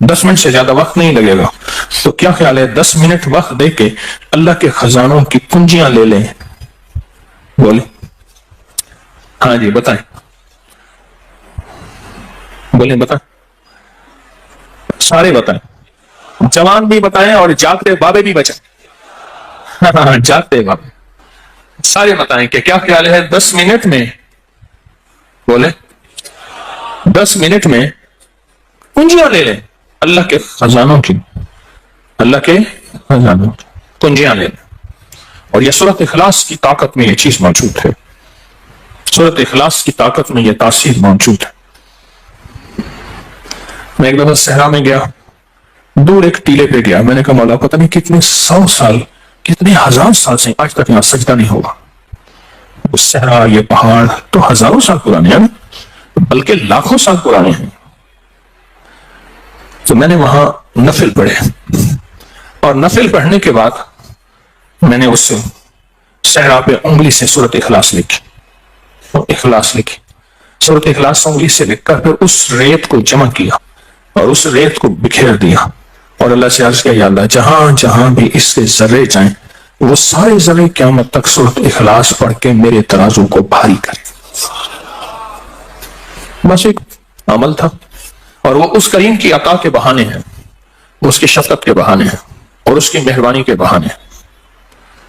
10 minute سے زیادہ وقت نہیں لگے گا. تو کیا خیال ہے 10 منٹ وقت دے کے اللہ کے خزانوں کی کنجیاں لے لیں؟ بولے ہاں جی بتائیں, بولیں بتائیں, سارے بتائیں, جوان بھی بتائیں اور جاگتے بابے بھی بچائیں. جاگتے بابے سارے بتائیں کہ کیا خیال ہے 10 منٹ میں, بولے 10 منٹ میں کنجیاں لے لیں اللہ کے خزانوں کی, اللہ کے خزانوں کی کنجیاں لے لیں. اور یہ سورۃ اخلاص کی طاقت میں یہ چیز موجود ہے, سورۃ اخلاص کی طاقت میں یہ تاثیر موجود ہے. میں ایک دفعہ صحرا میں گیا, دور ایک ٹیلے پہ گیا, میں نے کہا مولا پتہ نہیں کتنے 100 سال کتنے 1000 سال سے آج تک یہاں سجدہ نہیں ہوگا. وہ صحرا یہ پہاڑ تو ہزاروں سال پرانے ہیں, بلکہ لاکھوں سال پرانے ہیں. تو میں نے وہاں نفل پڑھے, اور نفل پڑھنے کے بعد میں نے اس صحرا پہ انگلی سے سورۃ اخلاص لکھی, اخلاص لکھی, سورۃ اخلاص انگلی سے لکھ کر پھر اس ریت کو جمع کیا اور اس ریت کو بکھیر دیا, اور اللہ سے عرض کیا یا اللہ جہاں جہاں بھی اس کے ذرے جائیں وہ سارے ذرے قیامت تک سورۃ اخلاص پڑھ کے میرے ترازو کو بھاری کرے. بس ایک عمل تھا, اور وہ اس کریم کی عطا کے بہانے ہیں, اس کی شفقت کے بہانے ہیں, اور اس کی مہربانی کے بہانے ہیں.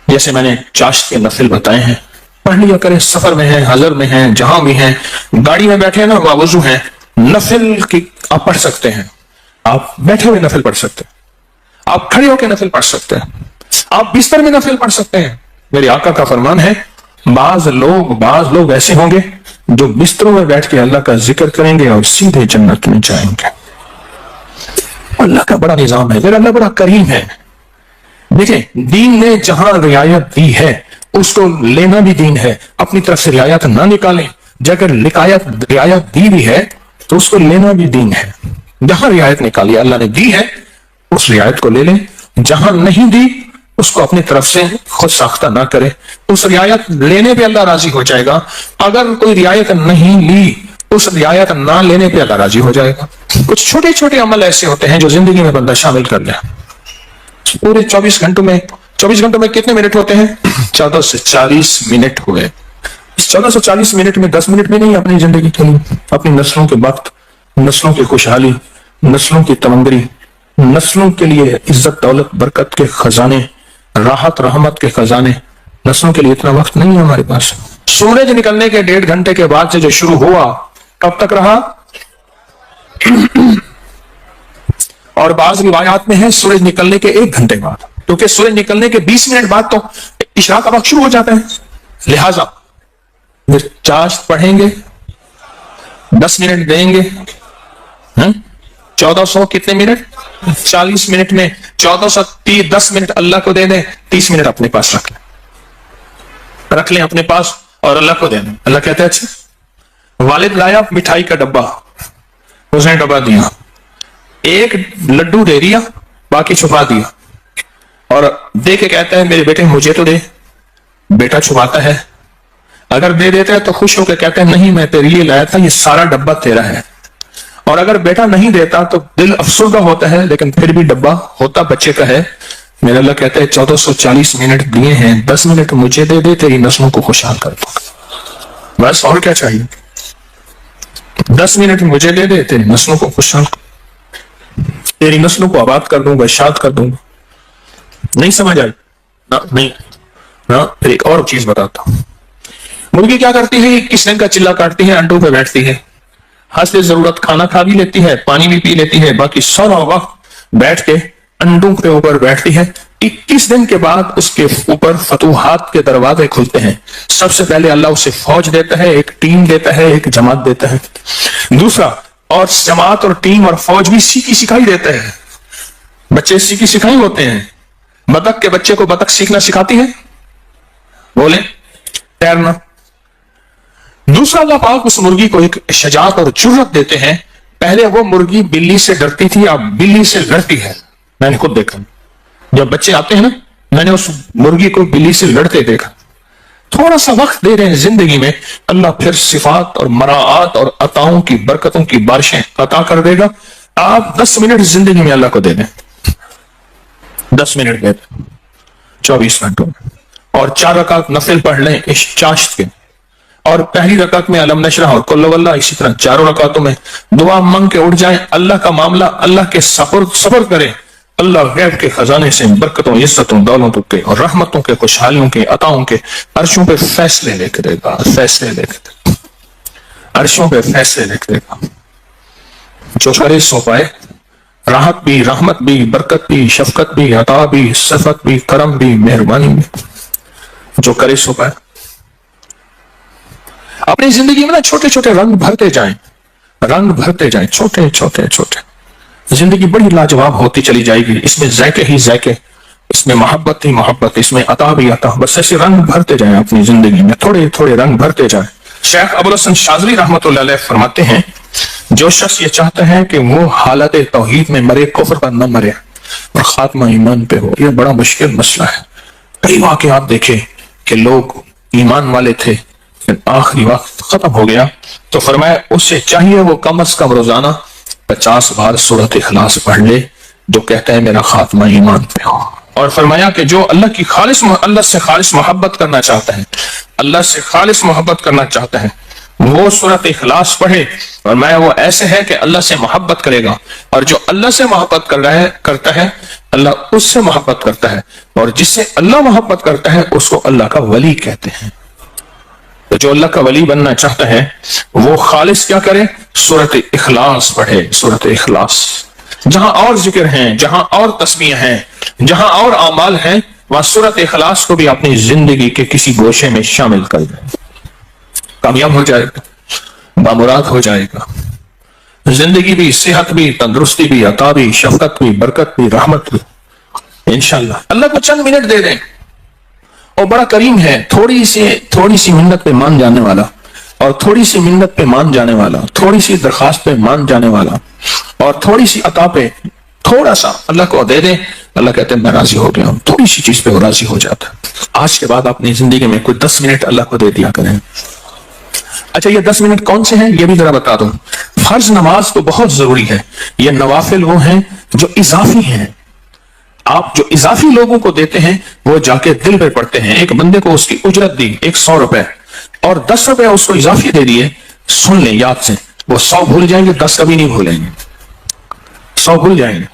جیسے میں نے چاشت کے نفل بتائے ہیں, پڑھ لیا کریں, سفر میں ہیں, حضر میں ہیں, جہاں بھی ہیں, گاڑی میں بیٹھے ہیں نا باوضو ہیں, نفل کی آپ پڑھ سکتے ہیں, آپ بیٹھے ہوئے نفل پڑھ سکتے ہیں, آپ کھڑے ہو کے نفل پڑھ سکتے ہیں, آپ بستر میں نفل پڑھ سکتے ہیں. میرے آقا کا فرمان ہے بعض لوگ ایسے ہوں گے جو بستروں میں بیٹھ کے اللہ کا ذکر کریں گے اور سیدھے جنت میں جائیں گے. اللہ کا بڑا نظام ہے, میرا اللہ بڑا کریم ہے. دیکھیں دین نے جہاں رعایت دی ہے اس کو لینا بھی دین ہے, اپنی طرف سے رعایت نہ نکالیں. اگر رعایت دی بھی ہے تو اس کو لینا بھی دین ہے. جہاں رعایت نکالی اللہ نے دی ہے اس رعایت کو لے لیں, جہاں نہیں دی اس کو اپنی طرف سے خود ساختہ نہ کرے. اس رعایت لینے پہ اللہ راضی ہو جائے گا, اگر کوئی رعایت نہیں لی اس رعایت نہ لینے پہ اللہ راضی ہو جائے گا. کچھ چھوٹے چھوٹے عمل ایسے ہوتے ہیں جو زندگی میں بندہ شامل کر لے. پورے 24 گھنٹوں میں کتنے منٹ ہوتے ہیں؟ 14 سے 40 منٹ ہوئے. اس 14 سے 40 منٹ میں 10 منٹ میں نہیں, اپنی زندگی کے لیے, اپنی نسلوں کے وقت, نسلوں کی خوشحالی, نسلوں کی تمنگری, نسلوں کے لیے عزت دولت برکت کے خزانے, راحت رحمت کے خزانے, نسلوں کے لیے اتنا وقت نہیں ہے ہمارے پاس. سورج نکلنے کے 1.5 گھنٹے کے بعد سے جو شروع ہوا کب تک رہا؟ اور بعض روایات میں ہے سورج نکلنے کے 1 گھنٹے بعد, کیونکہ سورج نکلنے کے 20 منٹ بعد تو عشاء کا وقت شروع ہو جاتا ہے. لہذا چاشت پڑھیں گے, 10 منٹ دیں گے, 1400 کتنے منٹ؟ 40 منٹ میں 1410 منٹ اللہ کو دے دیں, 30 منٹ اپنے پاس رکھ لیں اپنے پاس اور اللہ کو دے دیں. اللہ کہتا ہے اچھا والد لایا مٹھائی کا ڈبہ, اس نے ڈبہ دیا, ایک لڈو دے دیا, باقی چھپا دیا, اور دے کے کہتا ہے میرے بیٹے مجھے تو دے. بیٹا چھپاتا ہے, اگر دے دیتا ہے تو خوش ہو کے کہتا ہے نہیں میں تیرے لیے لایا تھا, یہ سارا ڈبہ تیرا ہے. اور اگر بیٹا نہیں دیتا تو دل افسردہ ہوتا ہے, لیکن پھر بھی ڈبہ ہوتا بچے کا ہے. میرا اللہ کہتا ہے 1440 منٹ دیے ہیں, 10 منٹ مجھے دے دے, تیری نسلوں کو خوشحال کر دوں. بس اور کیا چاہیے؟ 10 منٹ مجھے دے دے, تیری نسلوں کو خوشحال, تیری نسلوں کو آباد کر دوں گا, ارشاد کر دوں گا. نہیں سمجھ آئی؟ نہیں. پھر ایک اور چیز بتاتا ہوں. مرغی کیا کرتی ہے؟ کس رنگ کا چلا کاٹتی ہے, انڈوں پہ بیٹھتی ہے, حسب ضرورت کھانا کھا بھی لیتی ہے, پانی بھی پی لیتی ہے, باقی سارا وقت بیٹھ کے انڈوں کے اوپر بیٹھتی ہے. 21 دن کے بعد اس کے اوپر فتوحات کے دروازے کھلتے ہیں. سب سے پہلے اللہ اسے فوج دیتا ہے, ایک ٹیم دیتا ہے, ایک جماعت دیتا ہے. دوسرا, اور جماعت اور ٹیم اور فوج بھی سیکھی سکھائی دیتا ہے. بچے سیکھی سکھائی ہوتے ہیں. بطخ کے بچے کو بطخ سیکھنا سکھاتی ہے, بولیں تیرنا. دوسرا اللہ پاک اس مرغی کو ایک شجاعت اور جرأت دیتے ہیں. پہلے وہ مرغی بلی سے ڈرتی تھی, اب بلی سے لڑتی ہے. میں نے خود دیکھا, جب بچے آتے ہیں نا, میں نے اس مرغی کو بلی سے لڑتے دیکھا. تھوڑا سا وقت دے رہے ہیں زندگی میں, اللہ پھر صفات اور مراعات اور عطاؤں کی برکتوں کی بارشیں عطا کر دے گا. آپ 10 منٹ زندگی میں اللہ کو دے دیں، 10 منٹ دے دیں 24 گھنٹوں میں، اور 4 رکعت نفل پڑھ لیں چاشت کے، اور پہلی رکعت میں علم نشرح اور قل واللہ، اسی طرح 4 رکعتوں میں دعا مانگ کے اٹھ جائیں، اللہ کا معاملہ اللہ کے صبر کریں، اللہ غیب کے خزانے سے برکتوں، عزتوں، دولتوں کے اور رحمتوں کے، خوشحالیوں کے، عطاؤں کے عرشوں پہ فیصلے لے کے دے گا، فیصلے لے کے دے گا، عرشوں پہ فیصلے لے کے دے گا۔ جو کرے سو پائے، راحت بھی، رحمت بھی، برکت بھی، شفقت بھی، عطا بھی، صفت بھی، کرم بھی، مہربانی بھی، جو کرے سو پائے۔ اپنی زندگی میں نا چھوٹے چھوٹے رنگ بھرتے جائیں، رنگ بھرتے جائیں، چھوٹے چھوٹے چھوٹے، زندگی بڑی لاجواب ہوتی چلی جائے گی، اس میں ذائقے ہی ذائقے، اس میں محبت ہی محبت، اس میں عطا بھی عطا، بس ایسے رنگ بھرتے جائیں اپنی زندگی میں، تھوڑے تھوڑے رنگ بھرتے جائیں۔ شیخ ابوالحسن شاذلی رحمۃ اللہ علیہ فرماتے ہیں، جو شخص یہ چاہتا ہے کہ وہ حالت توحید میں مرے، کفر پر نہ مرے اور خاتمہ ایمان پہ ہو، یہ بڑا مشکل مسئلہ ہے۔ کئی واقعات دیکھے کہ لوگ ایمان والے تھے، آخری وقت ختم ہو گیا، تو فرمایا اس سے چاہیے وہ کم از کم روزانہ 50 بار سورۃ اخلاص پڑھ لے، جو کہتا ہے میرا خاتمہ ایمان پہ ہو۔ اور فرمایا کہ جو اللہ سے خالص محبت کرنا چاہتا ہے، اللہ سے خالص محبت کرنا چاہتا ہے، وہ سورۃ اخلاص پڑھے، اور میں وہ ایسے ہے کہ اللہ سے محبت کرے گا، اور جو اللہ سے محبت کرتا ہے اللہ اس سے محبت کرتا ہے، اور جس سے اللہ محبت کرتا ہے اس کو اللہ کا ولی کہتے ہیں۔ تو جو اللہ کا ولی بننا چاہتا ہے وہ خالص کیا کرے؟ سورۃ اخلاص پڑھے، سورۃ اخلاص۔ جہاں اور ذکر ہیں، جہاں اور تسبیح ہیں، جہاں اور اعمال ہیں، وہاں سورۃ اخلاص کو بھی اپنی زندگی کے کسی گوشے میں شامل کر دیں، کامیاب ہو جائے گا، بامراد ہو جائے گا۔ زندگی بھی، صحت بھی، تندرستی بھی، عطا بھی، شفقت بھی، برکت بھی، رحمت بھی، انشاءاللہ۔ اللہ کو چند منٹ دے دیں، اور بڑا کریم ہے، تھوڑی سی منت پہ مان جانے والا، اور تھوڑی سی منت پہ مان جانے والا، تھوڑی سی درخواست پہ مان جانے والا، اور تھوڑی سی عطا پہ تھوڑا سا اللہ کو دے دیں، اللہ کہتے ہیں میں راضی ہو گیا ہوں، تھوڑی سی چیز پہ وہ راضی ہو جاتا ہے۔ آج کے بعد اپنی زندگی میں کوئی 10 منٹ اللہ کو دے دیا کریں۔ اچھا، یہ 10 منٹ کون سے ہیں یہ بھی ذرا بتا دوں۔ فرض نماز تو بہت ضروری ہے، یہ نوافل وہ ہیں جو اضافی ہیں، آپ جو اضافی لوگوں کو دیتے ہیں وہ جا کے دل پہ پڑتے ہیں۔ ایک بندے کو اس کی اجرت دی 100 روپے، اور 10 روپے اس کو اضافی دے دیے، سن لیں یاد سے، وہ 100 بھول جائیں گے، 10 کبھی نہیں بھولیں گے، 100 بھول جائیں گے،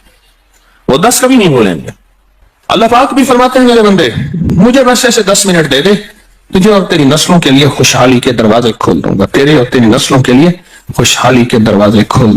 وہ 10 کبھی نہیں بھولیں گے۔ اللہ پاک بھی فرماتے ہیں میرے بندے مجھے بس ایسے 10 منٹ دے دے، تجھے اور تیری نسلوں کے لیے خوشحالی کے دروازے کھول دوں گا، تیرے اور تیری نسلوں کے لیے خوشحالی کے دروازے کھول